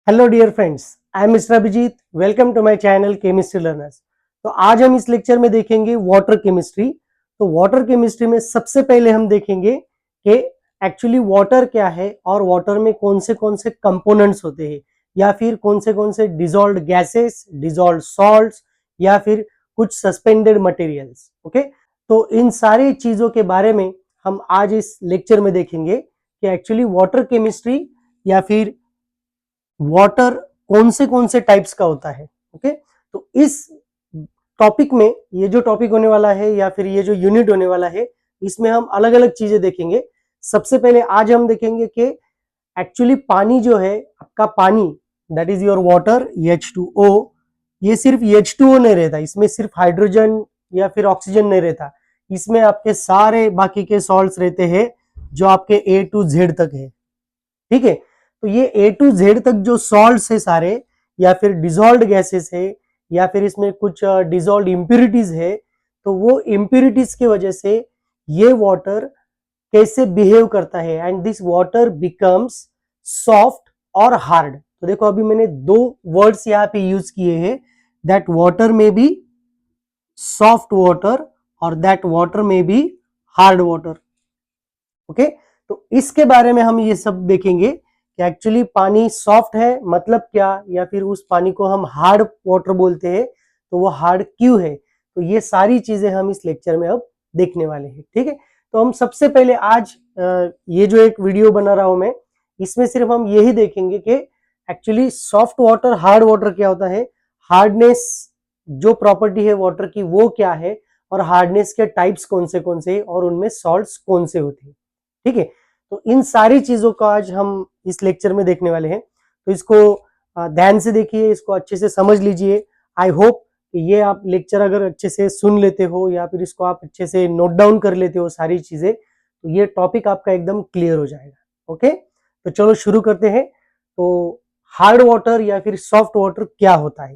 Hello dear friends, I am mister Abhijeet. Welcome to my channel chemistry learners. तो आज हम इस लेक्चर में देखेंगे वाटर केमिस्ट्री। तो वाटर केमिस्ट्री में सबसे पहले हम देखेंगे कि एक्चुअली वाटर क्या है और वाटर में कौन से कंपोनेंट्स होते हैं, या फिर कौन से डिजॉल्व्ड गैसेस, डिजॉल्व्ड सॉल्ट्स, या फिर कुछ सस्पेंडेड मटेरियल्स। ओके, तो इन सारी चीजों के बारे में हम आज इस लेक्चर में देखेंगे कि एक्चुअली वाटर केमिस्ट्री या फिर वाटर कौन से टाइप्स का होता है। ओके, तो इस टॉपिक में ये जो टॉपिक होने वाला है या फिर ये जो यूनिट होने वाला है, इसमें हम अलग अलग चीजें देखेंगे। सबसे पहले आज हम देखेंगे कि एक्चुअली पानी जो है, आपका पानी that is your water H2O, ये सिर्फ H2O नहीं रहता, इसमें सिर्फ हाइड्रोजन या फिर ऑक्सीजन नहीं रहता, इसमें आपके सारे बाकी के सॉल्ट्स रहते हैं जो आपके A to Z तक है। ठीक है, तो ये A to Z तक जो सॉल्ट्स है सारे, या फिर डिजॉल्व्ड गैसेस है, या फिर इसमें कुछ डिजॉल्व्ड इम्प्यूरिटीज है, तो वो इम्प्यूरिटीज की वजह से ये वाटर कैसे बिहेव करता है and this water becomes soft और हार्ड। तो देखो अभी मैंने दो वर्ड्स यहाँ पे यूज किए हैं, दैट वाटर में बी सॉफ्ट वाटर और दैट वाटर में बी हार्ड वाटर। ओके, तो इसके बारे में हम ये सब देखेंगे कि एक्चुअली पानी सॉफ्ट है मतलब क्या, या फिर उस पानी को हम हार्ड वाटर बोलते हैं तो वो हार्ड क्यों है। तो ये सारी चीजें हम इस लेक्चर में अब देखने वाले हैं। ठीक है, तो हम सबसे पहले आज ये जो एक वीडियो बना रहा हूं मैं, इसमें सिर्फ हम यही देखेंगे कि actually soft water hard water क्या होता है, हार्डनेस जो प्रॉपर्टी है वाटर की वो क्या है, और हार्डनेस के टाइप्स कौन से और उनमें सॉल्ट्स कौन से होते हैं। ठीक है, तो इन सारी चीजों को आज हम इस लेक्चर में देखने वाले हैं। तो इसको ध्यान से देखिए, इसको अच्छे से समझ लीजिए। आई होप कि ये आप लेक्चर अगर अच्छे से सुन लेते हो या फिर इसको आप अच्छे से नोट डाउन कर लेते हो सारी चीजें, तो ये टॉपिक आपका एकदम क्लियर हो जाएगा। ओके, तो चलो शुरू करते हैं। तो हार्ड वाटर या फिर सॉफ्ट वाटर क्या होता है।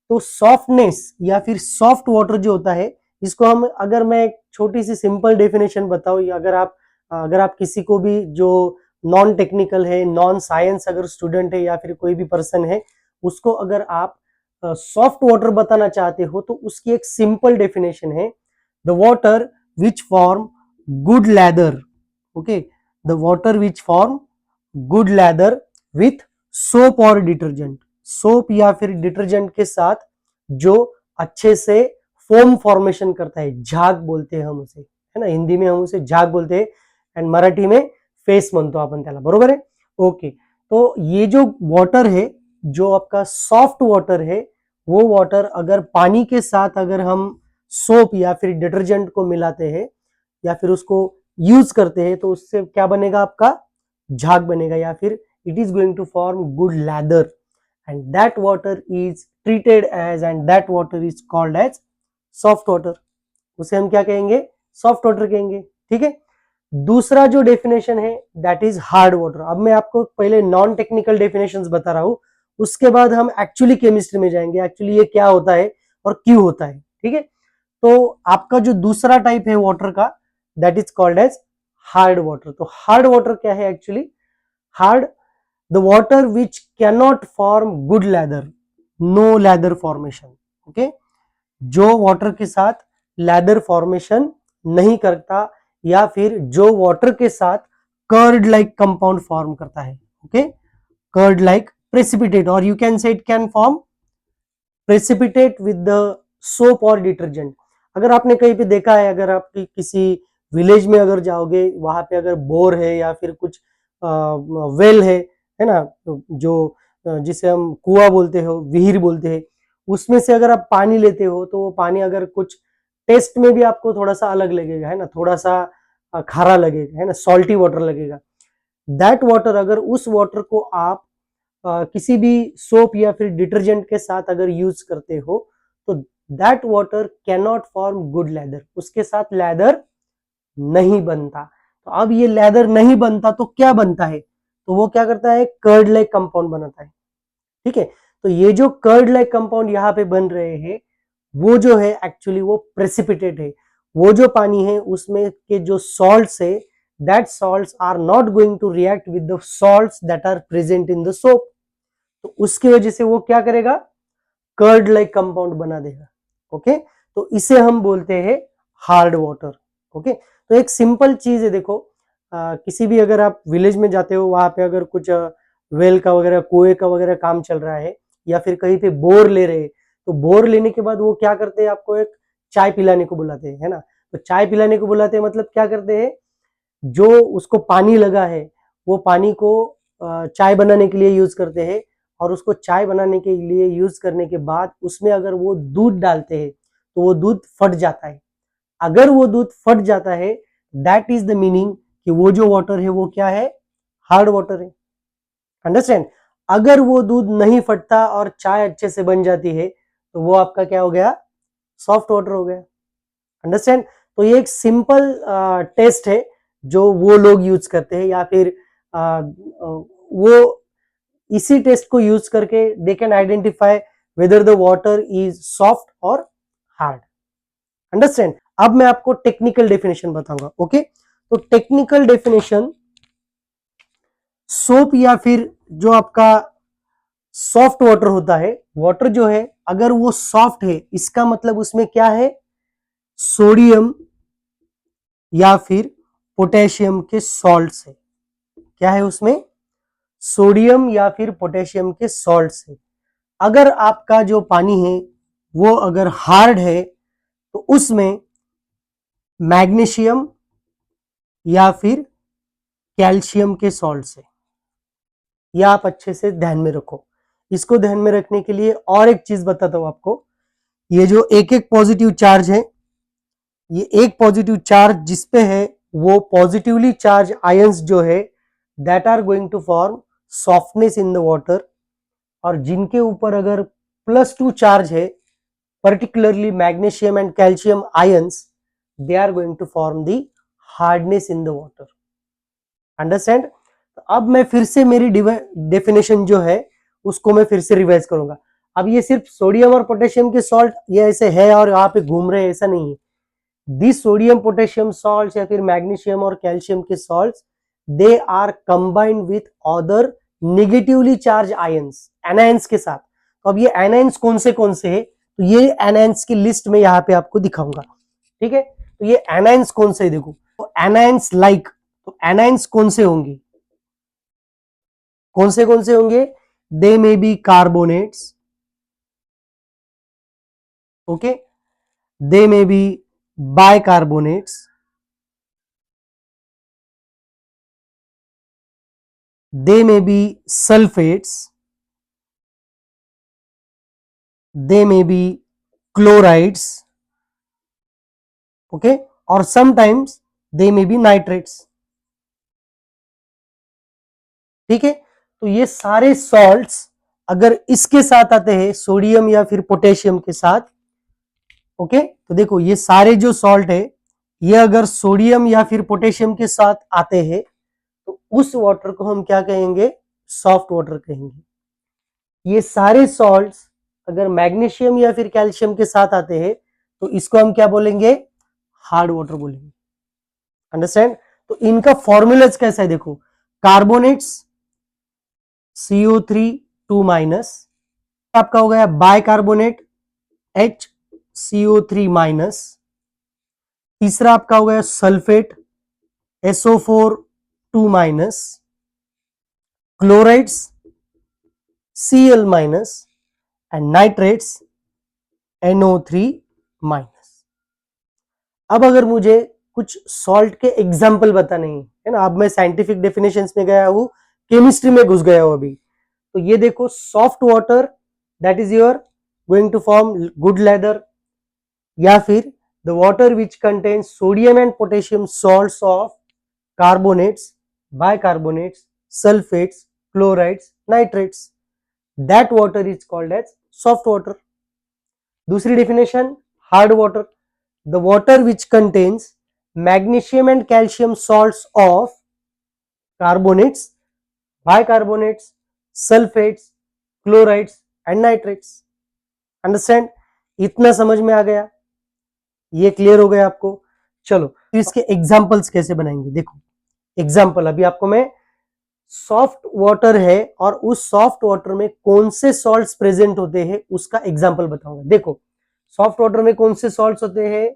तो सॉफ्टनेस या फिर सॉफ्ट वाटर जो होता है, इसको हम, अगर मैं एक छोटी सी सिंपल डेफिनेशन बताऊं, या अगर आप किसी को भी जो नॉन टेक्निकल है, नॉन साइंस अगर स्टूडेंट है या फिर कोई भी पर्सन है, उसको अगर आप सॉफ्ट वाटर बताना चाहते हो, तो उसकी एक सिंपल डेफिनेशन है, the water which form good leather. Okay, the water which form good leather with soap और डिटर्जेंट। सोप या फिर डिटर्जेंट के साथ जो अच्छे से फोम फॉर्मेशन करता है, झाग बोलते हैं हम उसे, है ना, हिंदी में हम उसे झाग बोलते हैं एंड मराठी में फेस म्हणतो आपण त्याला, बरोबर है। ओके, तो ये जो वाटर है, जो आपका सॉफ्ट वाटर है, वो वाटर अगर पानी के साथ अगर हम सोप या फिर डिटर्जेंट को मिलाते हैं या फिर उसको यूज करते हैं, तो उससे क्या बनेगा, आपका झाग बनेगा, या फिर it is going to form good lather and that water is treated as and that water is called as soft water. उसे हम क्या कहेंगे, सॉफ्ट वाटर कहेंगे। ठीक है, दूसरा जो डेफिनेशन है दैट इज हार्ड वाटर। अब मैं आपको पहले नॉन टेक्निकल डेफिनेशंस बता रहा हूं, उसके बाद हम एक्चुअली केमिस्ट्री में जाएंगे, एक्चुअली ये क्या होता है और क्यों होता है। ठीक है, तो आपका जो दूसरा टाइप है वाटर का, that is called as hard water. तो हार्ड वाटर क्या है actually, hard the water which cannot form good lather, no lather formation. Okay, जो वाटर के साथ लैदर फॉर्मेशन नहीं करता, या फिर जो वाटर के साथ कर्ड लाइक कंपाउंड फॉर्म करता है। ओके, कर्ड लाइक प्रेसिपिटेट, और you can say it can form precipitate with the soap और डिटर्जेंट। अगर आपने कहीं पे देखा है, अगर आप किसी विलेज में अगर जाओगे, वहां पे अगर बोर है या फिर कुछ वेल है ना, जो जिसे हम कुआं बोलते हो, विहीर बोलते हैं, उसमें से अगर आप पानी लेते हो, तो वो पानी अगर कुछ टेस्ट में भी आपको थोड़ा सा अलग लगेगा, है ना, थोड़ा सा खारा लगेगा, है ना, सॉल्टी वाटर लगेगा। दैट वाटर, अगर उस वाटर को आप किसी भी सोप या फिर डिटर्जेंट के साथ अगर यूज करते हो, तो that water can not form good leather, उसके साथ लैदर नहीं बनता। तो अब ये लैदर नहीं बनता तो क्या बनता है, तो वो क्या करता है, कर्ड लाइक कंपाउंड बनाता है। ठीक है, तो ये जो कर्ड लाइक कंपाउंड यहाँ पे बन रहे हैं, वो जो है एक्चुअली वो प्रेसिपिटेट है। वो जो पानी है उसमें के जो सॉल्ट्स है, that salts are not going to react with the salts that are present in the soap. तो उसकी वजह से वो क्या करेगा, कर्ड लाइक कंपाउंड बना देगा। ओके, तो इसे हम बोलते हैं हार्ड वाटर। ओके, तो एक सिंपल चीज है, देखो किसी भी अगर आप विलेज में जाते हो, वहां पे अगर कुछ वेल का वगैरह, कुएं का वगैरह काम चल रहा है, या फिर कहीं पे बोर ले रहे हैं, तो बोर लेने के बाद वो क्या करते हैं, आपको एक चाय पिलाने को बुलाते हैं, है ना। तो चाय पिलाने को बुलाते हैं मतलब क्या करते हैं, जो उसको पानी लगा है वो पानी को चाय बनाने के लिए यूज करते हैं, और उसको चाय बनाने के लिए यूज करने के बाद उसमें अगर वो दूध डालते हैं तो वो दूध फट जाता है। अगर वो दूध फट जाता है, दैट इज द मीनिंग कि वो जो वाटर है वो क्या है, हार्ड वाटर है। अंडरस्टैंड। अगर वो दूध नहीं फटता और चाय अच्छे से बन जाती है, तो वो आपका क्या हो गया, सॉफ्ट वाटर हो गया। अंडरस्टैंड। तो ये एक सिंपल टेस्ट है जो वो लोग यूज करते हैं, या फिर वो इसी टेस्ट को यूज करके they can identify whether the water is soft और हार्ड। अंडरस्टैंड। अब मैं आपको टेक्निकल डेफिनेशन बताऊंगा। ओके, तो टेक्निकल डेफिनेशन, सोप या फिर जो आपका सॉफ्ट वाटर होता है, वाटर जो है अगर वो सॉफ्ट है, इसका मतलब उसमें क्या है, सोडियम या फिर पोटेशियम के सॉल्ट से। क्या है उसमें, सोडियम या फिर पोटेशियम के सॉल्ट से। अगर आपका जो पानी है वो अगर हार्ड है, तो उसमें मैग्नीशियम या फिर कैल्शियम के सॉल्ट से। यह आप अच्छे से ध्यान में रखो। इसको ध्यान में रखने के लिए और एक चीज बताता हूं आपको, ये जो एक एक पॉजिटिव चार्ज है, ये एक पॉजिटिव चार्ज जिसपे है, वो पॉजिटिवली चार्ज आयंस जो है, that are going to form softness in the water, और जिनके ऊपर अगर +2 चार्ज है, particularly magnesium and calcium ions, they are going to form the hardness in the water. Understand? तो अब मैं फिर से मेरी डेफिनेशन जो है उसको मैं फिर से रिवाइज करूंगा। अब ये सिर्फ सोडियम और पोटेशियम के सॉल्ट ये ऐसे है और यहाँ पे घूम रहे हैं, ऐसा नहीं है। दिस सोडियम पोटेशियम सॉल्ट या फिर मैग्नीशियम और कैल्शियम के salt, they are combined with other negatively charge ions, anions के साथ। तो अब ये एनायंस कौन से है, तो ये एनायंस की लिस्ट में यहाँ पे आपको दिखाऊंगा। ठीक है, तो ये एनायंस कौन से है, देखो, तो एनायंस लाइक, तो एनायंस कौन से होंगे, कौन से होंगे, they may be carbonates, okay, they may be bicarbonates, they may be sulfates, they may be chlorides, okay, or sometimes they may be nitrates। ठीक है, तो ये सारे सॉल्ट्स अगर इसके साथ आते हैं, सोडियम या फिर पोटेशियम के साथ, ओके, तो देखो ये सारे जो सॉल्ट है, ये अगर सोडियम या फिर पोटेशियम के साथ आते हैं, तो उस वाटर को हम क्या कहेंगे, सॉफ्ट वाटर कहेंगे। ये सारे सॉल्ट्स अगर मैग्नीशियम या फिर कैल्शियम के साथ आते हैं, तो इसको हम क्या बोलेंगे, हार्ड वाटर बोलेंगे। अंडरस्टैंड। तो इनका फॉर्मूलाज कैसा है, देखो, कार्बोनेट्स CO3 2-, आपका हो गया बाइकार्बोनेट HCO3-, तीसरा आपका हो गया sulphate SO4 2-, chlorides Cl-, and nitrates NO3-। अब अगर मुझे कुछ सॉल्ट के एग्जाम्पल बताने हैं, है ना, अब मैं साइंटिफिक डेफिनेशंस में गया हूं, केमिस्ट्री में घुस गया हूं अभी, तो ये देखो, soft water that is your going to form good leather, या फिर the water which contains sodium and potassium salts of carbonates, bicarbonates, sulphates, chlorides, nitrates, that water is called as soft water. दूसरी definition, hard water, the water which contains magnesium and calcium salts of carbonates, bicarbonates, sulfates, chlorides and nitrates। Understand, इतना समझ में आ गया, ये clear हो गया आपको। चलो, तो इसके एग्जाम्पल्स कैसे बनाएंगे, देखो, एग्जाम्पल अभी आपको मैं सॉफ्ट वाटर है और उस सॉफ्ट वाटर में कौन से सॉल्ट्स प्रेजेंट होते हैं उसका एग्जांपल बताऊंगा। देखो सॉफ्ट वाटर में कौन से सॉल्ट्स होते हैं,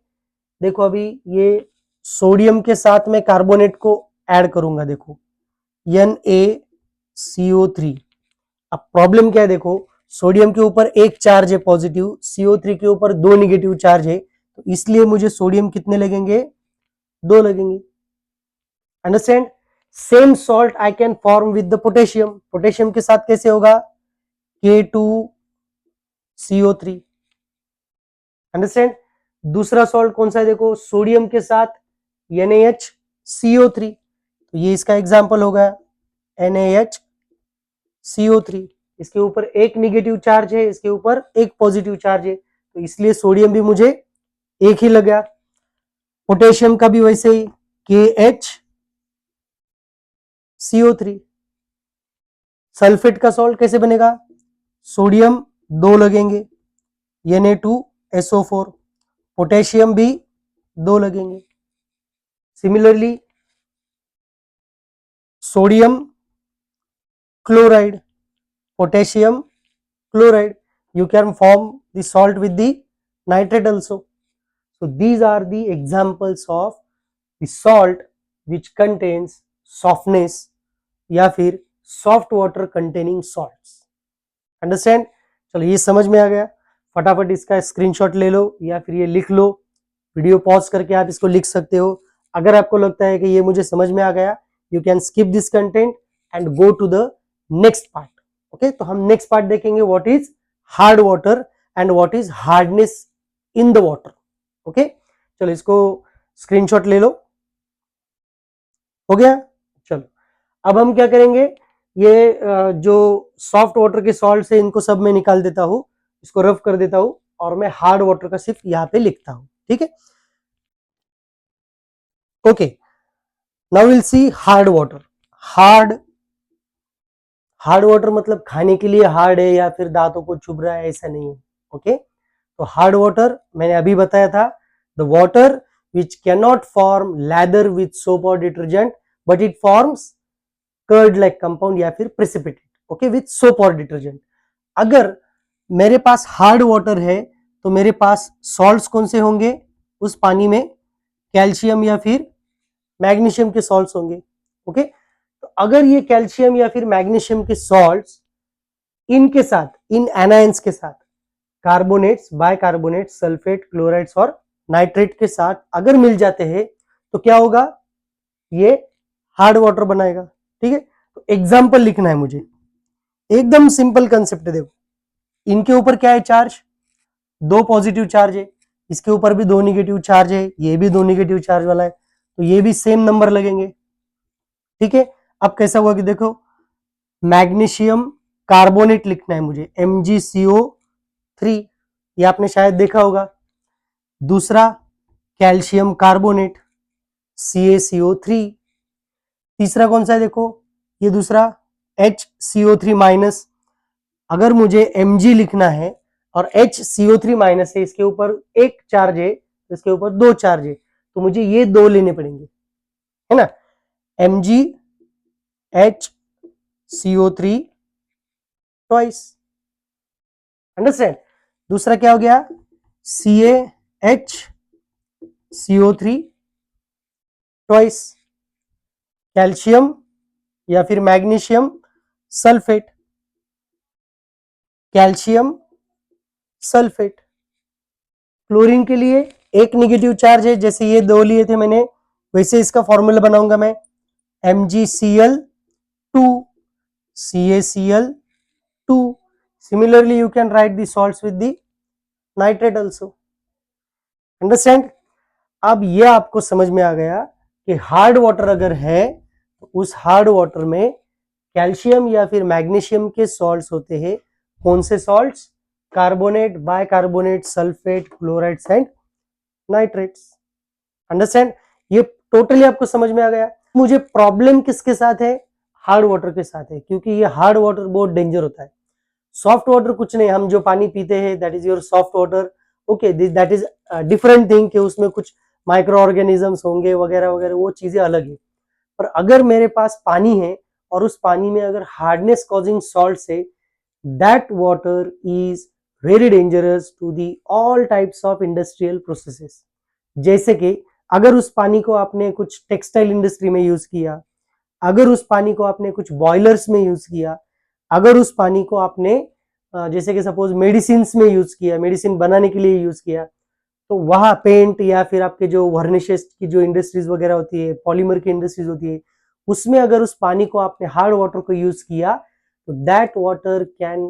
देखो अभी ये सोडियम के साथ में कार्बोनेट को ऐड करूंगा, देखो NaCO3। अब प्रॉब्लम क्या है, देखो सोडियम के ऊपर एक चार्ज है पॉजिटिव, CO3 के ऊपर दो निगेटिव चार्ज है, तो इसलिए मुझे सोडियम कितने लगेंगे, दो लगेंगे। Understand. Same salt I can form with the potassium, potassium के साथ कैसे होगा, K2CO3। अंडरस्टैंड। दूसरा सॉल्ट कौन सा है, देखो सोडियम के साथ NaHCO3, तो ये इसका एग्जांपल होगा NaHCO3। इसके ऊपर एक निगेटिव चार्ज है, इसके ऊपर एक पॉजिटिव चार्ज है, तो इसलिए सोडियम भी मुझे एक ही लगा। पोटेशियम का भी वैसे ही KHCO3। सल्फेट का सॉल्ट कैसे बनेगा, सोडियम दो लगेंगे Na2SO4, पोटेशियम भी दो लगेंगे। Similarly sodium chloride, potassium chloride, you can form the salt with the nitrate also. So these are the examples of the salt which contains softness या फिर soft water containing salts. Understand? चलो ये समझ में आ गया, फटाफट इसका स्क्रीनशॉट ले लो या फिर ये लिख लो, वीडियो पॉज करके आप इसको लिख सकते हो। अगर आपको लगता है कि ये मुझे समझ में आ गया, you can skip this content and go to the next part. Okay, तो हम नेक्स्ट पार्ट देखेंगे, what is hard water and what is hardness in the water. Okay, चलो इसको स्क्रीनशॉट ले लो, हो गया। चलो अब हम क्या करेंगे, ये जो सॉफ्ट वाटर के सॉल्ट है इनको सब मैं निकाल देता हूं, इसको रफ कर देता हूं और मैं हार्ड वाटर का सिर्फ यहां पे लिखता हूं, ठीक है। Okay, now will see hard water. Hard water मतलब खाने के लिए हार्ड है या फिर दांतों को चुभ रहा है, ऐसा नहीं है। ओके, तो हार्ड वाटर मैंने अभी बताया था, the water which can not form lather with soap और detergent but it forms curd like compound या फिर प्रेसिपिटेट, ओके, विथ सोप और डिटर्जेंट। अगर मेरे पास हार्ड वाटर है तो मेरे पास सॉल्ट्स कौन से होंगे उस पानी में, कैल्शियम या फिर मैग्नीशियम के सॉल्ट्स होंगे। ओके, तो अगर ये कैल्शियम या फिर मैग्नीशियम के सॉल्ट्स इनके साथ, इन एनायंस के साथ, कार्बोनेट्स, बाइकार्बोनेट्स, सल्फेट, क्लोराइड्स और नाइट्रेट के साथ अगर मिल जाते हैं तो क्या होगा, ये हार्ड वाटर बनाएगा। ठीक है, तो एग्जाम्पल लिखना है मुझे, एकदम सिंपल कंसेप्ट है। देखो इनके ऊपर क्या है, चार्ज, दो पॉजिटिव चार्ज है, इसके ऊपर भी दो निगेटिव चार्ज है, ये भी दो निगेटिव चार्ज वाला है, तो ये भी सेम नंबर लगेंगे। ठीक है, अब कैसा हुआ कि देखो मैग्नीशियम कार्बोनेट लिखना है मुझे, MgCO3, ये आपने शायद देखा होगा। दूसरा कैल्शियम कार्बोनेट, CaCO3। तीसरा कौन सा है, देखो ये दूसरा HCO3 माइनस। अगर मुझे Mg लिखना है और HCO3 माइनस है, इसके ऊपर एक चार्ज है, इसके ऊपर दो चार्ज है, तो मुझे ये दो लेने पड़ेंगे, है ना, MgHCO3 ट्वाइस। अंडरस्टैंड। दूसरा क्या हो गया, CaHCO3 ट्वाइस, कैल्शियम या फिर magnesium sulphate, calcium sulphate. Chlorine के लिए एक निगेटिव चार्ज है, जैसे ये दो लिए थे मैंने, वैसे इसका फॉर्मूला बनाऊंगा मैं, MgCl2 CaCl2। Similarly you can write the salts with the nitrate also. Understand? अब ये आपको समझ में आ गया कि हार्ड वाटर अगर है तो उस हार्ड वाटर में कैल्शियम या फिर मैग्नीशियम के सॉल्ट्स होते हैं। कौन से salts, carbonate, bicarbonate, sulphate, chlorides and nitrates. Understand, ये टोटली आपको समझ में आ गया। मुझे प्रॉब्लम किसके साथ है, हार्ड वाटर के साथ है, क्योंकि ये हार्ड वाटर बहुत डेंजर होता है। सॉफ्ट वाटर कुछ नहीं, हम जो पानी पीते हैं that is your soft water, okay, that is different thing कि उसमें कुछ माइक्रो ऑर्गेनिजम्स होंगे वगैरह वगैरह, वो चीजें अलग है। पर अगर मेरे पास पानी है और उस पानी में अगर हार्डनेस कॉजिंग सॉल्ट है, that water is very dangerous to the all types of industrial processes. जैसे कि अगर उस पानी को आपने कुछ टेक्सटाइल इंडस्ट्री में यूज किया, अगर उस पानी को आपने कुछ बॉयलर्स में यूज किया, अगर उस पानी को आपने जैसे कि सपोज मेडिसिन में यूज किया, मेडिसिन बनाने के लिए यूज किया, तो वहां पेंट या फिर आपके जो वर्निशेस की जो इंडस्ट्रीज वगैरह होती है, पॉलीमर की इंडस्ट्रीज होती है, उसमें अगर उस पानी को आपने हार्ड वाटर को यूज किया, तो that water can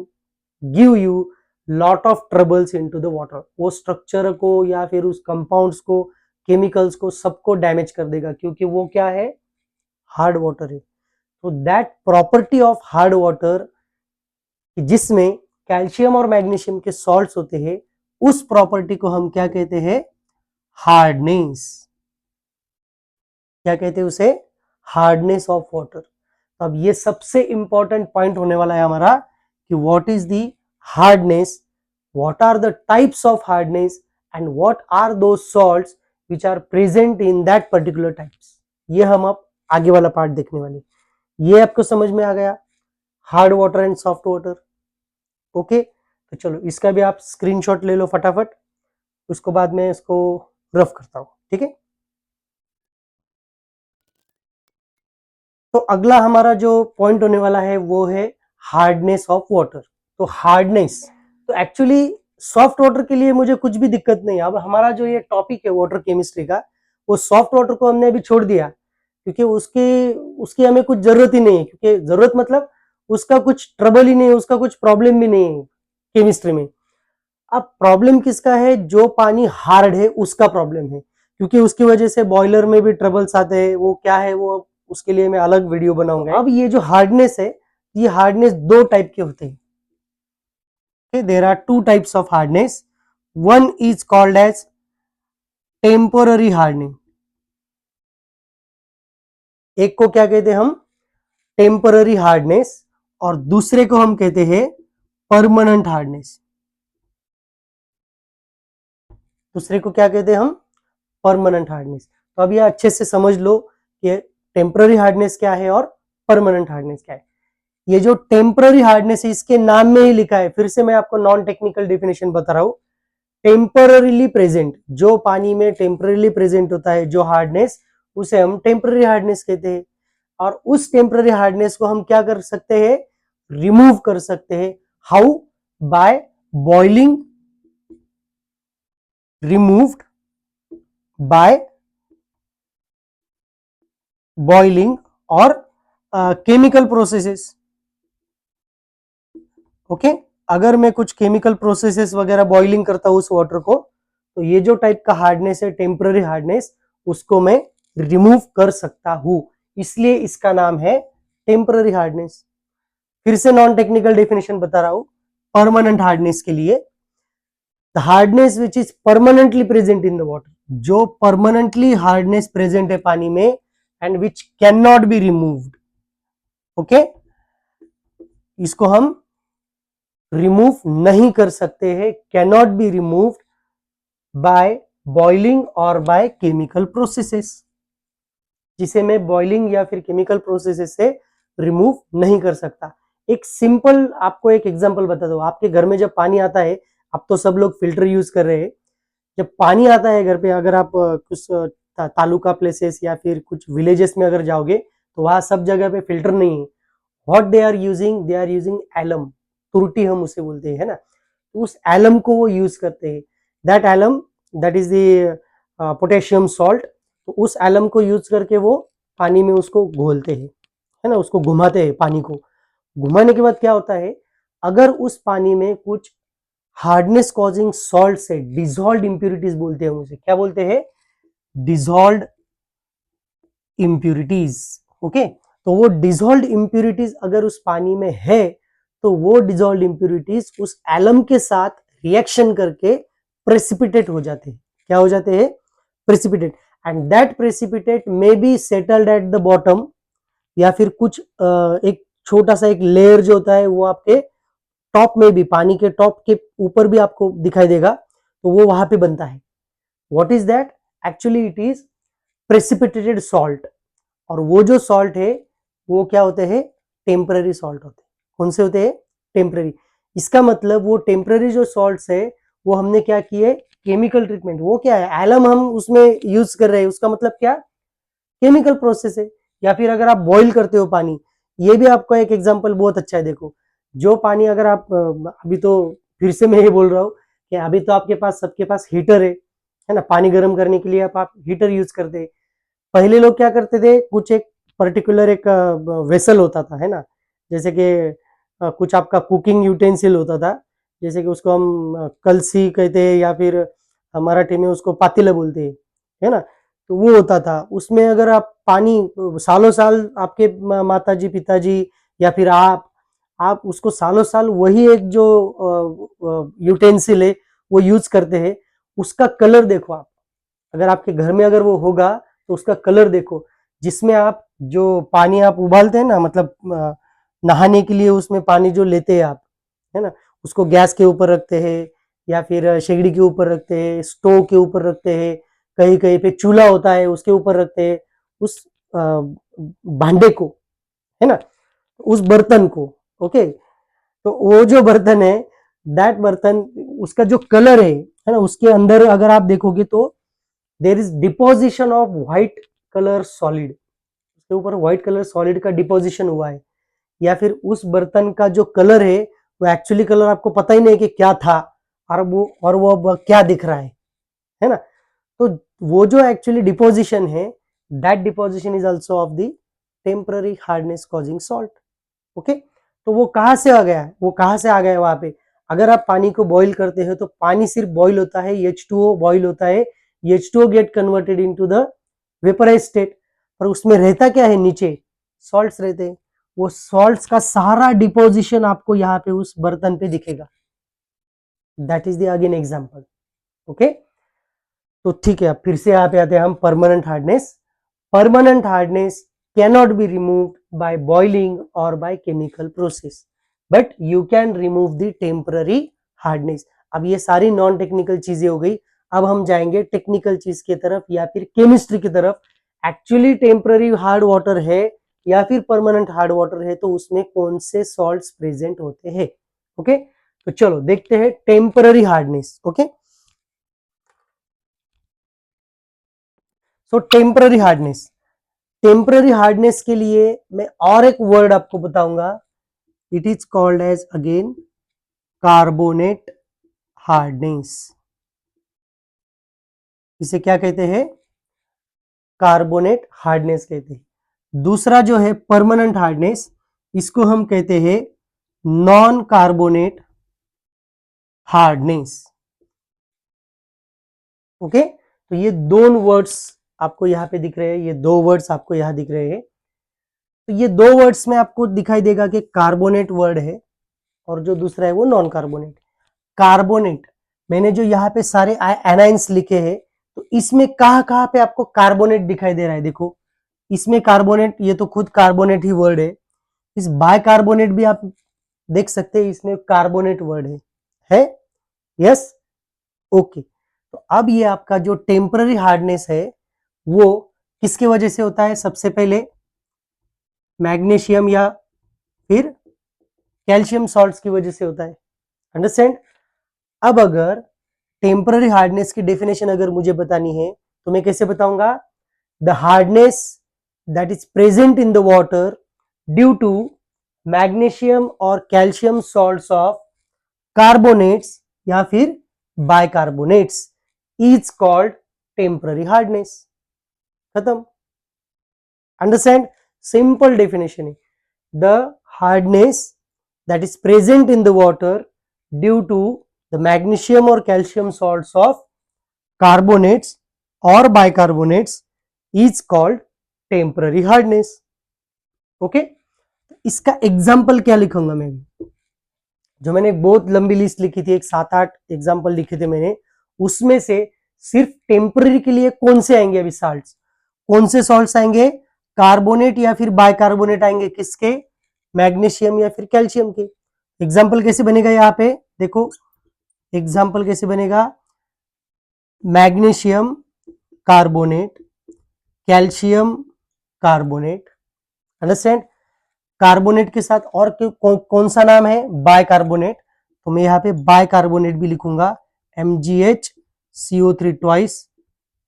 give you lot of troubles into the water. वो स्ट्रक्चर को या फिर उस कंपाउंड्स को, केमिकल्स को, सबको डैमेज कर देगा, क्योंकि वो क्या है, हार्ड वाटर है। तो that property of hard water जिसमें कैल्शियम और मैग्नीशियम के सॉल्ट्स होते हैं, उस प्रॉपर्टी को हम क्या कहते हैं, हार्डनेस। क्या कहते हैं उसे, हार्डनेस ऑफ वाटर। तो अब ये सबसे इंपॉर्टेंट पॉइंट होने वाला है हमारा कि what is the hardness, what are the types of hardness and what are those salts which are present in that particular types. ये हम अब आगे वाला पार्ट देखने वाले। ये आपको समझ में आ गया, hard water and soft water. Okay, तो चलो इसका भी आप स्क्रीनशॉट ले लो फटाफट, उसको बाद में इसको रफ करता हूं, ठीक है। तो अगला हमारा जो पॉइंट होने वाला है वो है हार्डनेस ऑफ वाटर। तो हार्डनेस, तो एक्चुअली सॉफ्ट वाटर के लिए मुझे कुछ भी दिक्कत नहीं है। अब हमारा जो ये टॉपिक है वाटर केमिस्ट्री का, वो सॉफ्ट वाटर को हमने अभी छोड़ दिया, क्योंकि उसकी हमें कुछ जरूरत ही नहीं है, क्योंकि जरूरत मतलब उसका कुछ ट्रबल ही नहीं है, उसका कुछ प्रॉब्लम भी नहीं है केमिस्ट्री में। अब प्रॉब्लम किसका है, जो पानी हार्ड है उसका प्रॉब्लम है, क्योंकि उसकी वजह से बॉयलर में भी ट्रबल्स आते हैं। वो क्या है, वो उसके लिए मैं अलग वीडियो बनाऊंगा। अब ये जो हार्डनेस है, ये हार्डनेस दो टाइप के होते हैं। There are two types of hardness. One is called as temporary hardening. एक को क्या कहते हैं हम, टेम्पररी हार्डनेस, और दूसरे को हम कहते हैं परमानेंट हार्डनेस। दूसरे को क्या कहते हैं हम, परमानेंट हार्डनेस। तो अब ये अच्छे से समझ लो कि टेम्पररी हार्डनेस क्या है और परमानेंट हार्डनेस क्या है। ये जो टेम्पररी हार्डनेस है, इसके नाम में ही लिखा है, फिर से मैं आपको नॉन टेक्निकल डेफिनेशन बता रहा हूं। टेम्पररीली प्रेजेंट, जो पानी में टेम्पररीली प्रेजेंट होता है जो हार्डनेस, उसे हम टेम्पररी हार्डनेस कहते हैं। और उस टेम्पररी हार्डनेस को हम क्या कर सकते हैं, रिमूव कर सकते हैं। How, by boiling, removed by boiling और केमिकल प्रोसेसेस। ओके, अगर मैं कुछ केमिकल प्रोसेसेस वगैरह बॉइलिंग करता हूं उस वाटर को, तो ये जो टाइप का हार्डनेस है टेम्पररी हार्डनेस, उसको मैं रिमूव कर सकता हूं, इसलिए इसका नाम है टेम्पररी हार्डनेस। फिर से नॉन टेक्निकल डेफिनेशन बता रहा हूं परमानेंट हार्डनेस के लिए। The hardness which is permanently present in the water, जो परमानेंटली हार्डनेस प्रेजेंट है पानी में and which can not be removed. Okay, इसको हम रिमूव नहीं कर सकते हैं, can not be removed by boiling और बाय केमिकल प्रोसेसेस, जिसे मैं बॉइलिंग या फिर केमिकल प्रोसेसेस से रिमूव नहीं कर सकता। एक सिंपल आपको एक एग्जांपल बता दो, आपके घर में जब पानी आता है, अब तो सब लोग फिल्टर यूज कर रहे हैं, जब पानी आता है घर पे, अगर आप कुछ तालुका प्लेसेस या फिर कुछ विलेजेस में अगर जाओगे, तो वहां सब जगह पे फिल्टर नहीं है। What they are using alum, तुरटी हम उसे बोलते हैं ना, तो उस एलम को वो यूज करते हैं। That alum, that is the potassium salt. तो उस एलम को यूज करके वो पानी में उसको घोलते हैं, है ना, उसको घुमाते हैं। पानी को घुमाने के बाद क्या होता है, अगर उस पानी में कुछ हार्डनेस कॉजिंग सॉल्ट से, डिजॉल्व इंप्यूरिटीज बोलते हैं उसे, क्या बोलते हैं, डिजॉल्व इंप्यूरिटीज। ओके, तो वो डिजॉल्व इंप्यूरिटीज अगर उस पानी में है, तो वो डिजॉल्व इंप्यूरिटीज उस एलम के साथ रिएक्शन करके प्रेसिपिटेट हो जाते हैं। क्या हो जाते हैं, precipitate. And that precipitate may be settled at the bottom, या फिर कुछ एक छोटा सा एक लेयर जो होता है वो आपके टॉप में भी, पानी के टॉप के ऊपर भी आपको दिखाई देगा, तो वो वहां पे बनता है। What is that, actually it is precipitated salt. और वो जो सॉल्ट है वो क्या होते हैं, टेम्पररी सॉल्ट होते हैं। कौन से होते हैं? टेम्पररी। इसका मतलब वो टेम्पररी जो सॉल्ट्स है वो हमने क्या किए? Chemical treatment. वो क्या है? एलम हम उसमें यूज कर रहे हैं, उसका मतलब क्या? केमिकल प्रोसेस है। या फिर अगर आप बॉईल करते हो पानी, ये भी आपका एक एग्जांपल बहुत अच्छा है। देखो, जो पानी अगर आप अभी तो फिर से मैं ये बोल रहा हूँ कि अभी तो आपके पास सबके पास हीटर है ना, पानी गर्म करने के लिए आप हीटर यूज करते हैं। पहले लोग क्या करते थे, कुछ एक पर्टिकुलर एक वेसल होता था, है ना, जैसे कि कुछ आपका कुकिंग यूटेंसिल होता था, जैसे कि उसको हम कलसी कहते हैं या फिर मराठी में उसको पातीला बोलते हैं, है ना। तो वो होता था, उसमें अगर आप पानी सालों साल आपके माता जी पिताजी या फिर आप उसको सालों साल वही एक जो यूटेंसिल है वो यूज करते हैं। उसका कलर देखो आप, अगर आपके घर में अगर वो होगा तो उसका कलर देखो, जिसमें आप जो पानी आप उबालते हैं ना, मतलब नहाने के लिए उसमें पानी जो लेते हैं आप, है ना, उसको गैस के ऊपर रखते हैं या फिर शेगड़ी के ऊपर रखते हैं, स्टोव के ऊपर रखते हैं, कहीं कहीं पे चूल्हा होता है उसके ऊपर रखते हैं उस भांडे को, है ना, उस बर्तन को। ओके, तो वो जो बर्तन है, दैट बर्तन, उसका जो कलर है ना, उसके अंदर अगर आप देखोगे तो there is deposition of white colour solid, उसके ऊपर व्हाइट कलर सॉलिड का डिपोजिशन हुआ है। या फिर उस बर्तन का जो कलर है वो एक्चुअली कलर आपको पता ही नहीं कि क्या था, और वो अब क्या दिख रहा है ना। तो वो जो एक्चुअली डिपोजिशन है, that deposition is also of the temporary hardness causing salt. Okay, तो वो कहां से आ गया? वो कहां से आ गया? वहां पे अगर आप पानी को बॉईल करते हो तो पानी सिर्फ बॉईल होता है, H2O बॉईल होता है, H2O get converted into the vaporise state, पर उसमें रहता क्या है? नीचे सॉल्ट्स रहते हैं। वो सॉल्ट्स का सारा डिपोजिशन आपको यहाँ पे उस बर्तन पे दिखेगा। That is the again example. Okay, तो ठीक है, अब फिर से यहाँ पे आते हैं हम permanent hardness. Permanent hardness cannot be removed by boiling or by chemical process, but you can remove the temporary hardness। अब ये सारी नॉन टेक्निकल चीजें हो गई, अब हम जाएंगे टेक्निकल चीज की तरफ या फिर केमिस्ट्री की तरफ। एक्चुअली टेम्पररी हार्ड वाटर है या फिर परमानेंट हार्ड वाटर है, तो उसमें कौन से सॉल्ट्स प्रेजेंट होते हैं। ओके, तो चलो देखते हैं temporary hardness. Okay, so temporary hardness, temporary hardness के लिए मैं और एक वर्ड आपको बताऊंगा, it is called as again carbonate hardness. इसे क्या कहते हैं? कार्बोनेट हार्डनेस कहते हैं। दूसरा जो है परमानेंट हार्डनेस, इसको हम कहते हैं नॉन कार्बोनेट हार्डनेस। ओके, तो ये दोनों वर्ड्स आपको यहां पे दिख रहे हैं, ये दो वर्ड्स आपको यहां दिख रहे हैं। तो ये दो वर्ड्स में आपको दिखाई देगा कि कार्बोनेट वर्ड है और जो दूसरा है वो नॉन कार्बोनेट। कार्बोनेट, मैंने जो यहाँ पे सारे एनाइंस लिखे हैं, तो इसमें कहां कहां पे आपको कार्बोनेट दिखाई दे रहा है? देखो, इसमें कार्बोनेट, ये तो खुद कार्बोनेट ही वर्ड है। इस बायकार्बोनेट भी आप देख सकते हैं, इसमें कार्बोनेट वर्ड है यस। ओके, तो अब ये आपका जो टेम्पररी हार्डनेस है वो किसके वजह से होता है? सबसे पहले मैग्नीशियम या फिर कैल्शियम सॉल्ट्स की वजह से होता है। अंडरस्टैंड? अब अगर टेम्पररी हार्डनेस की डेफिनेशन अगर मुझे बतानी है तो मैं कैसे बताऊंगा? The hardness that is present in the water due to magnesium और कैल्शियम सॉल्ट्स ऑफ कार्बोनेट्स या फिर bicarbonates is called temporary hardness. खत्म। अंडरस्टैंड? सिंपल डेफिनेशन है, the hardness that is present in the water due to the magnesium or calcium salts of carbonates or bicarbonates is called temporary hardness। Okay, इसका example क्या लिखूंगा मैं? जो मैंने बहुत लंबी लिस्ट लिखी थी, एक 7-8 एग्जाम्पल लिखे थे मैंने, उसमें से सिर्फ टेम्पररी के लिए कौन से आएंगे? अभी साल्ट्स, कौन से सॉल्ट्स आएंगे? कार्बोनेट या फिर बाइकार्बोनेट आएंगे। किसके? मैग्नीशियम या फिर कैल्शियम के। एग्जाम्पल कैसे बनेगा? यहाँ पे देखो, एग्जाम्पल कैसे बनेगा? Magnesium carbonate, calcium carbonate. Understand? Carbonate के साथ और कौन सा नाम है, बाइकार्बोनेट, तो मैं यहाँ पे बाइकार्बोनेट भी लिखूंगा, MgHCO3 twice,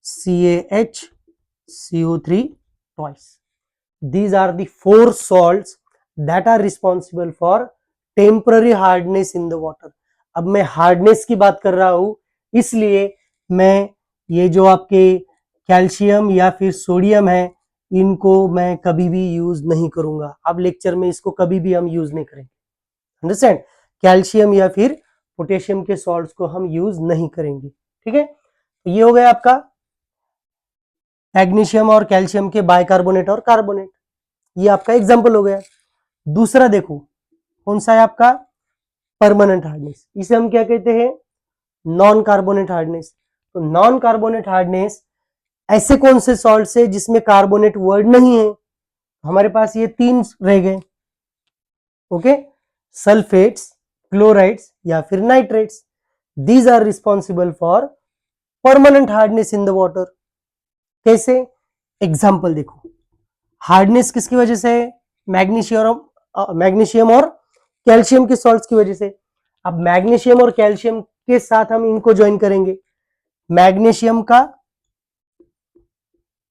CaHCO3 twice. These are the four salts that are responsible for temporary hardness in the water. अब मैं हार्डनेस की बात कर रहा हूं, इसलिए मैं ये जो आपके कैल्शियम या फिर सोडियम है, इनको मैं कभी भी यूज नहीं करूंगा। अब लेक्चर में इसको कभी भी हम यूज नहीं करेंगे, अंडरस्टैंड। कैल्शियम या फिर पोटेशियम के सॉल्ट्स को हम यूज नहीं करेंगे, ठीक है। तो ये हो गया आपका मैग्नीशियम और कैल्शियम के बाइकार्बोनेट और कार्बोनेट, ये आपका एग्जांपल हो गया। दूसरा देखो कौन सा है आपका, परमानेंट हार्डनेस, इसे हम क्या कहते हैं, नॉन कार्बोनेट हार्डनेस। तो नॉन कार्बोनेट हार्डनेस ऐसे कौन से सॉल्ट है जिसमें कार्बोनेट वर्ड नहीं है, हमारे पास ये तीन रह गए, ओके, सल्फेट्स, क्लोराइड्स या फिर nitrates. These are responsible for permanent hardness in the water. कैसे, एग्जाम्पल देखो, हार्डनेस किसकी वजह से है, मैग्नीशियम और कैल्शियम के सॉल्ट्स की वजह से। अब मैग्नीशियम और कैल्शियम के साथ हम इनको ज्वाइन करेंगे, मैग्नीशियम का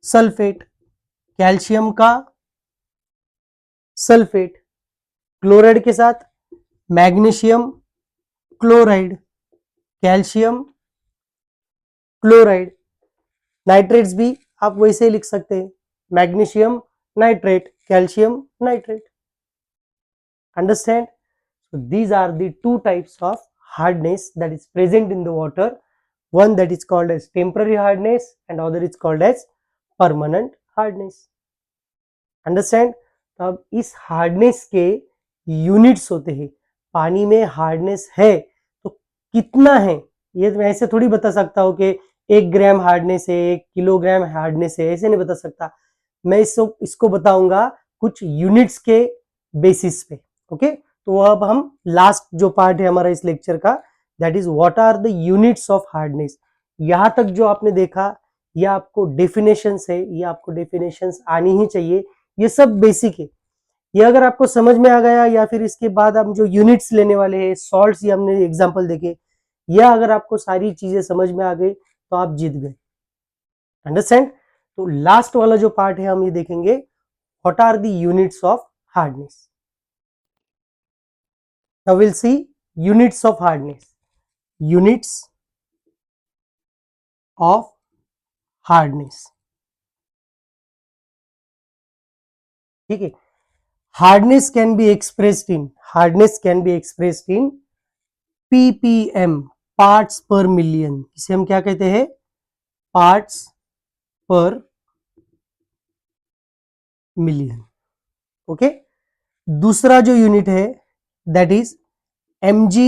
सल्फेट, कैल्शियम का सल्फेट, क्लोराइड के साथ magnesium chloride, calcium chloride, nitrates भी आप वैसे ही लिख सकते हैं, magnesium nitrate, calcium nitrate, understand. So these are the two types of hardness that is present in the water, one that is called as temporary hardness and other is called as permanent hardness, understand. तो अब इस hardness के units होते हैं, पानी में hardness है तो कितना है, ये मैं ऐसे थोड़ी बता सकता हूँ कि 1 ग्राम हार्डनेस है, 1 किलोग्राम हार्डनेस है, ऐसे नहीं बता सकता। मैं इसको बताऊंगा कुछ यूनिट्स के बेसिस पे, ओके। तो अब हम लास्ट जो पार्ट है हमारा इस लेक्चर का, that is what are the units of hardness. यहां तक जो आपने देखा, ये आपको डेफिनेशंस है, ये आपको डेफिनेशंस आनी ही चाहिए, ये सब बेसिक है। ये अगर आपको समझ में आ गया, या फिर इसके बाद हम जो यूनिट्स लेने वाले हैं, सॉल्ट्स, ये हमने एग्जांपल देखे, या अगर आपको सारी चीजें समझ में आ गई तो आप जीत गए, अंडरस्टैंड। तो लास्ट वाला जो पार्ट है हम ये देखेंगे, what are the units of hardness. Now we'll see units of hardness. Units of hardness. ठीक है, hardness can be expressed in ppm, parts per million. इसे हम क्या कहते हैं, parts per million, ओके। दूसरा जो यूनिट है that is mg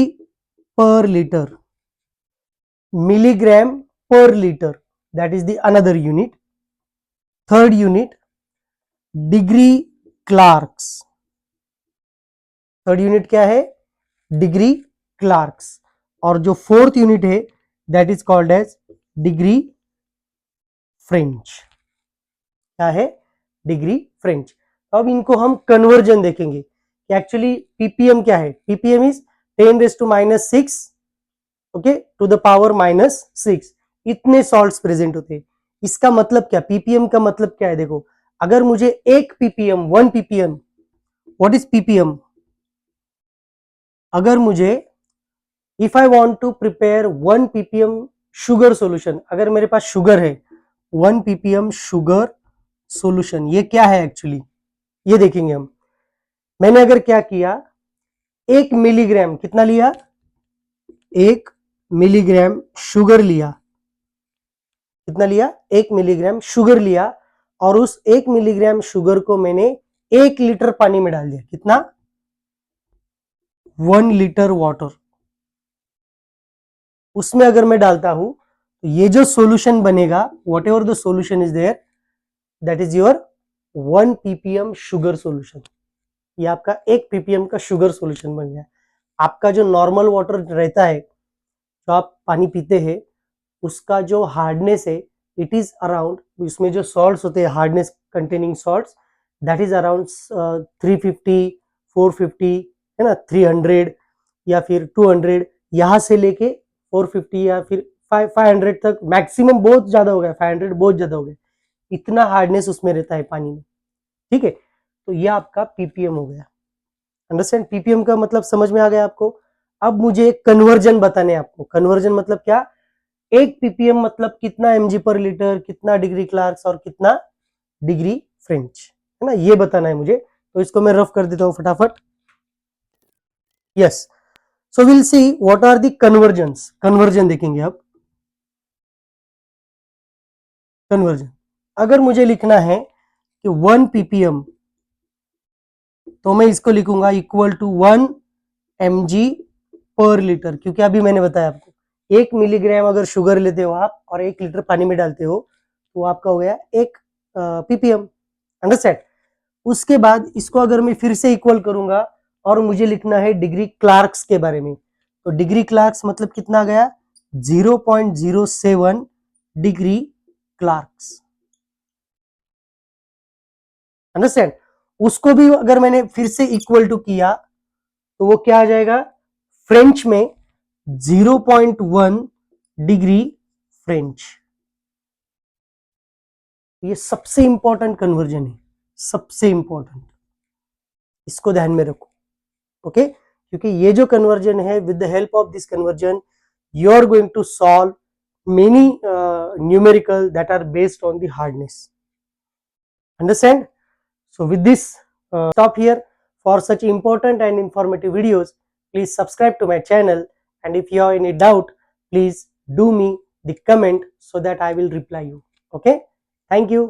per liter, milligram per liter, that is the another unit. Third unit, degree Clarks. Third unit क्या है, डिग्री क्लार्क्स। और जो फोर्थ यूनिट है that is called as degree French. क्या है, डिग्री फ्रेंच। अब इनको हम कन्वर्जन देखेंगे कि एक्चुअली पीपीएम क्या है। PPM is 10⁻⁶, okay, to the power -6, इतने सॉल्ट्स प्रेजेंट होते हैं। इसका मतलब क्या, पीपीएम का मतलब क्या है, देखो, अगर मुझे 1 PPM, 1 PPM, what is PPM, अगर मुझे if I want to prepare 1 ppm sugar solution, अगर मेरे पास शुगर है 1 ppm शुगर सॉल्यूशन, ये क्या है एक्चुअली, ये देखेंगे हम। मैंने अगर क्या किया, 1 मिलीग्राम, कितना लिया, 1 मिलीग्राम शुगर लिया, कितना लिया, 1 मिलीग्राम शुगर लिया, और उस 1 मिलीग्राम शुगर को मैंने 1 लीटर पानी में डाल दिया, कितना, 1 लीटर वाटर। उसमें अगर मैं डालता हूं तो ये जो सॉल्यूशन बनेगा, whatever the solution is there, that is your 1 ppm sugar solution. ये आपका 1 ppm का शुगर सॉल्यूशन बन गया। आपका जो नॉर्मल वाटर रहता है, जो आप पानी पीते हैं, उसका जो हार्डनेस है, इट इज अराउंड, इसमें जो सॉल्ट्स होते हैं, hardness containing salts, that is around 350, 450, है ना, 300 या फिर 200, यहाँ से लेके 450 या फिर 500 तक मैक्सिमम। बहुत ज्यादा हो गया 500, बहुत ज्यादा हो गया, इतना हार्डनेस उसमें रहता है पानी में, ठीक है। तो ये आपका पीपीएम हो गया। अंडरस्टैंड, पीपीएम का मतलब समझ में आ गया आपको। अब मुझे कन्वर्जन बताने आपको। कन्वर्जन मतलब क्या, एक पीपीएम मतलब कितना एमजी पर लीटर, कितना डिग्री क्लार्क्स और कितना डिग्री फ्रेंच, है ना, ये बताना है मुझे। तो इसको मैं रफ कर देता हूं फटाफट। Yes, so will see what are the conversions. Conversion देखेंगे अब। कन्वर्जन, अगर मुझे लिखना है कि 1 पीपीएम, तो मैं इसको लिखूंगा इक्वल टू 1 mg पर लीटर, क्योंकि अभी मैंने बताया आपको 1 मिलीग्राम अगर शुगर लेते हो आप और 1 लीटर पानी में डालते हो तो आपका हो गया 1 पीपीएम। अंडरस्टैंड। उसके बाद इसको अगर मैं फिर से इक्वल करूंगा और मुझे लिखना है डिग्री क्लार्क्स के बारे में, तो डिग्री क्लार्क्स मतलब कितना आ गया, 0.07 डिग्री क्लार्क्स। अंडरस्टैंड। उसको भी अगर मैंने फिर से इक्वल टू किया तो वो क्या आ जाएगा, फ्रेंच में 0.1 डिग्री फ्रेंच। ये सबसे इंपॉर्टेंट कन्वर्जन है, सबसे इंपॉर्टेंट, इसको ध्यान में रखो, ओके। क्योंकि ये जो कन्वर्जन है, with the help of this conversion you are going to solve many numerical that are based on the hardness. Understand? So with this, stop here. For such important and informative videos, please subscribe to my channel, and if you have any doubt, please do me the comment so that I will reply you. Okay, thank you.